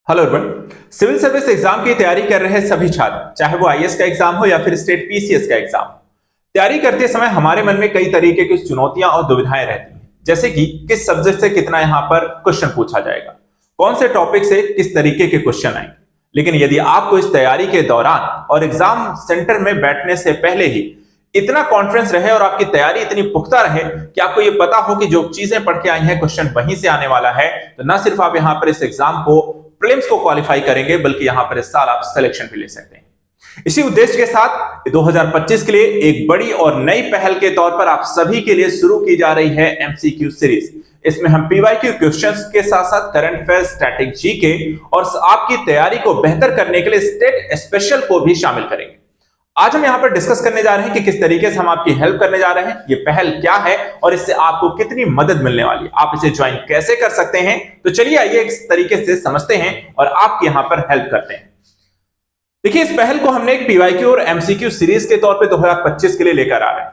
Hello everyone. Civil service exam की तैयारी कर रहे सभी छात्र, चाहे वो आईएएस का एग्जाम हो या फिर स्टेट पीसीएस का एग्जाम, तैयारी करते समय हमारे मन में कई तरीके की चुनौतियां और दुविधाएं रहती हैं। जैसे कि किस सब्जेक्ट से कितना यहां पर क्वेश्चन पूछा जाएगा, कौन से टॉपिक से किस तरीके के क्वेश्चन आएंगे। लेकिन यदि आपको इस तैयारी के दौरान और एग्जाम सेंटर में बैठने से पहले ही इतना कॉन्फिडेंस रहे और आपकी तैयारी इतनी पुख्ता रहे कि आपको यह पता हो कि जो चीजें पढ़ के आई हैं क्वेश्चन वहीं से आने वाला है, तो ना सिर्फ आप यहां पर इस एग्जाम को प्रीलिम्स को क्वालिफाई करेंगे बल्कि यहां पर इस साल आप सिलेक्शन भी ले सकते हैं। इसी उद्देश्य के साथ 2025 के लिए एक बड़ी और नई पहल के तौर पर आप सभी के लिए शुरू की जा रही है एमसीक्यू सीरीज। इसमें हम पीवाईक्यू क्वेश्चंस के साथ साथ करंट अफेयर, स्टैटिक जीके और आपकी तैयारी को बेहतर करने के लिए स्टेट स्पेशल को भी शामिल करेंगे। आज हम यहां पर डिस्कस करने जा रहे हैं कि किस तरीके से हम आपकी हेल्प करने जा रहे हैं, ये पहल क्या है और इससे आपको कितनी मदद मिलने वाली है, आप इसे ज्वाइन कैसे कर सकते हैं। तो चलिए आइए इस तरीके से समझते हैं और आपकी यहां पर हेल्प करते हैं। देखिए, इस पहल को हमने एक पीवाईक्यू और एमसीक्यू सीरीज के तौर पे 2025 के लिए लेकर आ रहे हैं।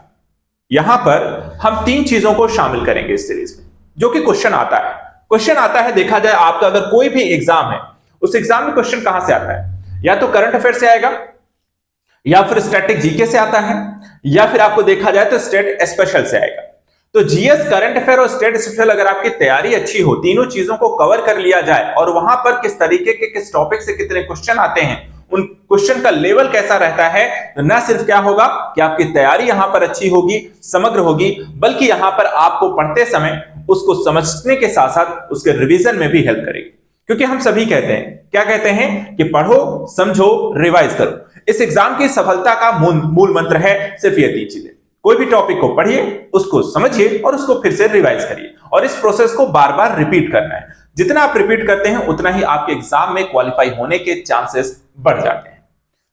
यहां पर हम 3 चीजों को शामिल करेंगे इस सीरीज में, जो कि क्वेश्चन आता है। देखा जाए आपका अगर कोई भी एग्जाम है, उस एग्जाम में क्वेश्चन कहां से आता है, या तो करंट अफेयर से आएगा, या फिर स्टैटिक जीके से आता है, या फिर आपको देखा जाए तो स्टेट स्पेशल से आएगा। तो जीएस, करंट अफेयर और स्टेट स्पेशल अगर आपकी तैयारी अच्छी हो, तीनों चीजों को कवर कर लिया जाए और वहां पर किस तरीके के किस टॉपिक से कितने क्वेश्चन आते हैं, उन क्वेश्चन का लेवल कैसा रहता है, तो न सिर्फ क्या होगा कि आपकी तैयारी यहां पर अच्छी होगी, समग्र होगी, बल्कि यहां पर आपको पढ़ते समय उसको समझने के साथ साथ उसके रिवीजन में भी हेल्प करेगी। क्योंकि हम सभी कहते हैं, क्या कहते हैं कि पढ़ो, समझो, रिवाइज करो। इस एग्जाम की सफलता का मूल मंत्र है सिर्फ ये 3 चीजें। कोई भी टॉपिक को पढ़िए, उसको समझिए और उसको फिर से रिवाइज करिए, और इस प्रोसेस को बार बार रिपीट करना है। जितना आप रिपीट करते हैं उतना ही आपके एग्जाम में क्वालिफाई होने के चांसेस बढ़ जाते हैं।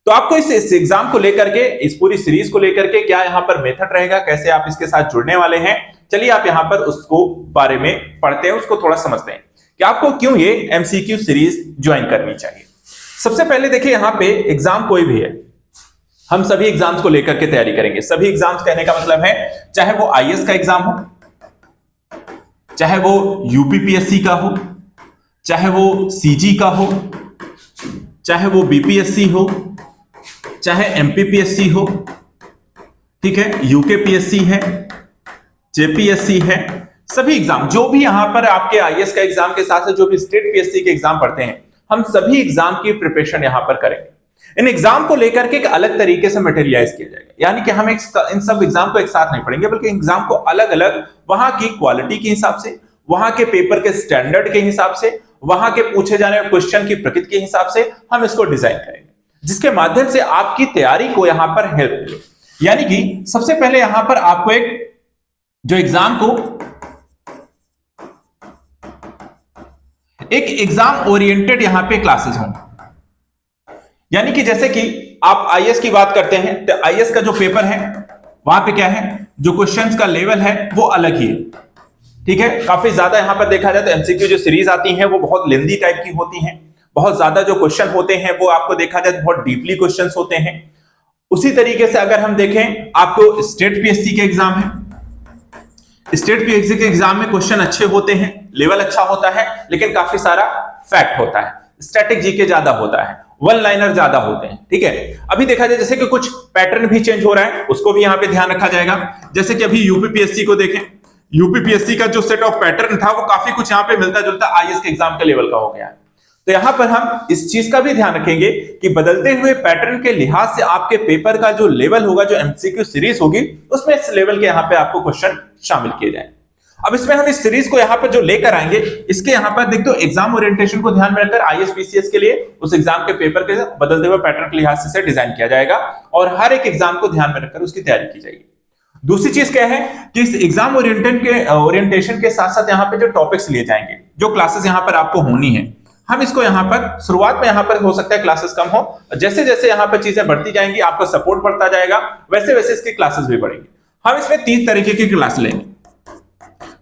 तो आपको इस एग्जाम को लेकर के, इस पूरी सीरीज को लेकर के क्या यहां पर मेथड रहेगा, कैसे आप इसके साथ जुड़ने वाले हैं, चलिए आप यहां पर उसको बारे में पढ़ते हैं, उसको थोड़ा समझते हैं कि आपको क्यों ये एमसीक्यू सीरीज ज्वाइन करनी चाहिए। सबसे पहले देखिए, यहां पे एग्जाम कोई भी है, हम सभी एग्जाम्स को लेकर के तैयारी करेंगे। सभी एग्जाम्स कहने का मतलब है, चाहे वो आईएएस का एग्जाम हो, चाहे वो यूपीपीएससी का हो, चाहे वो सीजी का हो, चाहे वो बीपीएससी हो, चाहे एमपीपीएससी हो, ठीक है, यूकेपीएससी है, जेपीएससी है, सभी एग्जाम जो भी यहां पर आपके आईएएस का एग्जाम के साथ जो भी स्टेट पीएससी के एग्जाम पढ़ते हैं, हम सभी एग्जाम की प्रिपरेशन यहां पर करेंगे। इन एग्जाम को लेकर के एक अलग तरीके से मटेरियलाइज किया जाएगा, यानी कि हम इन सब एग्जाम को एक साथ नहीं पढ़ेंगे, बल्कि एग्जाम को अलग अलग वहां की क्वालिटी के हिसाब से, वहां के पेपर के स्टैंडर्ड के हिसाब से, वहां के पूछे जाने वाले क्वेश्चन की प्रकृति के हिसाब से हम इसको डिजाइन करेंगे, जिसके माध्यम से आपकी तैयारी को यहां पर हेल्प मिले। यानी कि सबसे पहले यहां पर आपको एक जो एग्जाम को एक एग्जाम ओरिएंटेड यहां पे क्लासेस होंगे। यानी कि जैसे कि आप आईएएस की बात करते हैं, तो आईएएस का जो पेपर है वहां पे क्या है, जो क्वेश्चंस का लेवल है वो अलग ही है, ठीक है। काफी ज्यादा यहां पर देखा जाए तो एमसीक्यू जो सीरीज आती हैं वो बहुत लेंथी टाइप की होती हैं, बहुत ज्यादा जो क्वेश्चन होते हैं वो आपको देखा जाए तो बहुत डीपली क्वेश्चंस होते हैं। उसी तरीके से अगर हम देखें, आपको स्टेट पीएससी के एग्जाम है, स्टेट पीएससी के एग्जाम में क्वेश्चन अच्छे होते हैं, लेवल अच्छा होता है, लेकिन काफी सारा फैक्ट होता है, स्टैटिक जीके ज्यादा होता है, वन लाइनर ज्यादा होते हैं, ठीक है। अभी देखा जाए जैसे कि कुछ पैटर्न भी चेंज हो रहा है, उसको भी यहां पे ध्यान रखा जाएगा। जैसे कि अभी यूपीपीएससी को देखें, यूपीपीएससी का जो सेट ऑफ पैटर्न था वो काफी कुछ यहां पे मिलता जुलता आईएएस के एग्जाम के लेवल का हो गया है। तो यहां पर हम इस चीज का भी ध्यान रखेंगे कि बदलते हुए पैटर्न के लिहाज से आपके पेपर का जो लेवल होगा, जो एमसीक्यू सीरीज होगी, उसमें इस लेवल के यहां पे आपको क्वेश्चन शामिल किए जाए। अब इसमें हम इस सीरीज को यहां पर जो लेकर आएंगे, इसके यहां पर देख दो, एग्जाम ओरिएंटेशन को ध्यान में रखकर आईएएस पीसीएस के लिए उस एग्जाम के पेपर के बदलते हुए पैटर्न के लिहाज से डिजाइन किया जाएगा और हर एक एग्जाम को ध्यान में रखकर उसकी तैयारी की जाएगी। दूसरी चीज क्या है कि इस एग्जाम ओरिएंटेशन के साथ साथ यहां पे जो टॉपिक्स लिए जाएंगे, जो क्लासेस यहां पर आपको होनी है, हम इसको यहां पर शुरुआत में यहां पर हो सकता है क्लासेस कम हो, जैसे जैसे यहां पर चीजें बढ़ती जाएंगी, आपका सपोर्ट बढ़ता जाएगा, वैसे वैसे इसकी क्लासेस भी बढ़ेंगी। हम इसमें 3 तरीके की क्लास लेंगे।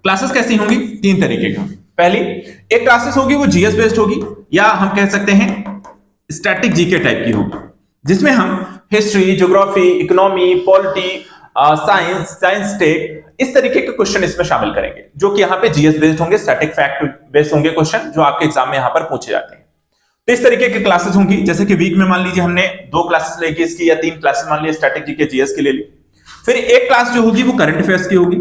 क्लासेस कैसी होंगी? 3 तरीके की। पहली एक क्लासेस होगी वो जीएस बेस्ड होगी, या हम कह सकते हैं स्टैटिक जीके टाइप की होगी, जिसमें हम history, geography, economy, polity, science tech, इस तरीके के क्वेश्चन इसमें शामिल करेंगे, जो कि यहाँ पे जीएस बेस्ड होंगे, स्टैटिक फैक्ट बेस्ड होंगे क्वेश्चन, जो आपके एग्जाम में यहाँ पर पूछे जाते हैं। तो इस तरीके की क्लासेस होंगी, जैसे कि वीक में मान लीजिए हमने 2 क्लासेस लेके इसकी या 3 क्लासेस मान लीजिए स्टैटिक जीके जीएस की ले ली। फिर एक क्लास जो होगी वो करंट अफेयर्स की होगी।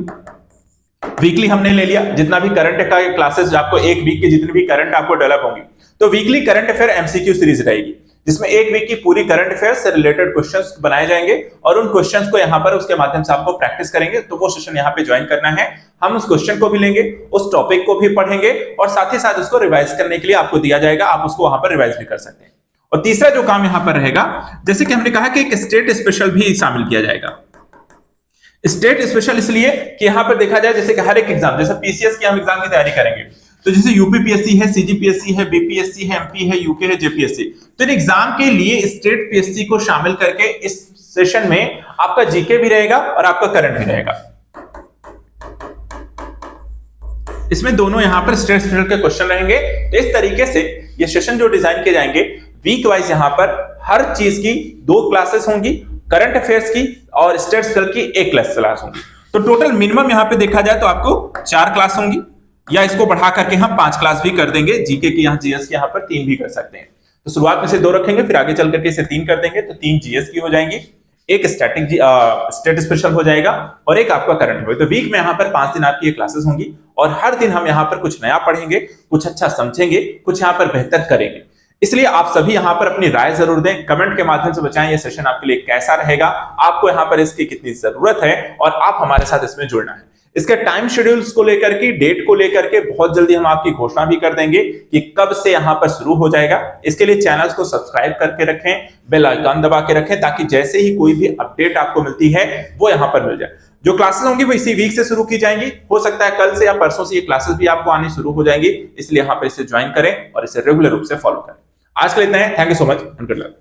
वीकली हमने ले लिया जितना भी करंट का क्लासेस, आपको एक वीक के जितने भी करंट आपको डेवलप होंगी, तो weekly current affair MCQ series रहेगी, जिसमें एक वीक की पूरी करंट अफेयर्स से रिलेटेड क्वेश्चंस बनाए जाएंगे और उन क्वेश्चंस को यहां पर उसके माध्यम से आपको प्रैक्टिस करेंगे। तो वो सेशन यहां पे ज्वाइन करना है, हम उस क्वेश्चन को भी लेंगे, उस टॉपिक को भी पढ़ेंगे और साथ ही साथ उसको रिवाइज करने के लिए आपको दिया जाएगा, आप उसको वहां पर रिवाइज भी कर सकते हैं। और तीसरा जो काम यहां पर रहेगा, जैसे कि हमने कहा कि एक स्टेट स्पेशल भी शामिल किया जाएगा। स्टेट स्पेशल इसलिए कि यहां पर देखा जाए जैसे कि हर एक एग्जाम, जैसे पीसीएस की हम एग्जाम की तैयारी करेंगे, तो जैसे यूपीपीएससी है, सीजीपीएससी है, बीपीएससी है, एमपी है, यूके है, जेपीएससी, तो इन एग्जाम के लिए स्टेट पीएससी को शामिल करके इस सेशन में आपका जीके भी रहेगा और आपका करंट भी रहेगा। इसमें दोनों यहां पर स्टेट स्पेशल के क्वेश्चन रहेंगे। तो इस तरीके से ये सेशन जो डिजाइन किए जाएंगे, वीक वाइज यहां पर हर चीज की 2 क्लासेस होंगी, करंट अफेयर्स की और स्टेट स्पेशल की 1 क्लास होंगी। तो टोटल मिनिमम यहां पे देखा जाए तो आपको 4 क्लास होंगी, या इसको बढ़ा करके हम 5 क्लास भी कर देंगे। जीके की यहाँ जीएस की यहाँ पर 3 भी कर सकते हैं। तो शुरुआत में से 2 रखेंगे, फिर आगे चल करके इसे 3 कर देंगे, तो 3 जीएस की हो जाएंगी, एक स्टेट स्पेशल हो जाएगा और एक आपका करंट होगा। तो वीक में यहाँ पर 5 दिन आपकी ये क्लासेस होंगी और हर दिन हम यहाँ पर कुछ नया पढ़ेंगे, कुछ अच्छा समझेंगे, कुछ यहाँ पर बेहतर करेंगे। इसलिए आप सभी यहाँ पर अपनी राय जरूर दें, कमेंट के माध्यम से बताएं ये सेशन आपके लिए कैसा रहेगा, आपको यहाँ पर इसकी कितनी जरूरत है और आप हमारे साथ इसमें जुड़ना है। इसके टाइम शेड्यूल्स को लेकर के, डेट को लेकर के बहुत जल्दी हम आपकी घोषणा भी कर देंगे कि कब से यहां पर शुरू हो जाएगा। इसके लिए चैनल्स को सब्सक्राइब करके रखें, बेल आइकन दबा के रखें, ताकि जैसे ही कोई भी अपडेट आपको मिलती है वो यहां पर मिल जाए। जो क्लासेस होंगी वो इसी वीक से शुरू की जाएंगी, हो सकता है कल से या परसों से ये क्लासेस भी आपको आनी शुरू हो जाएंगी, इसलिए यहां पर इसे ज्वाइन करें और इसे रेगुलर रूप से फॉलो करें। आज के लिए इतना है, thank you so much and good luck.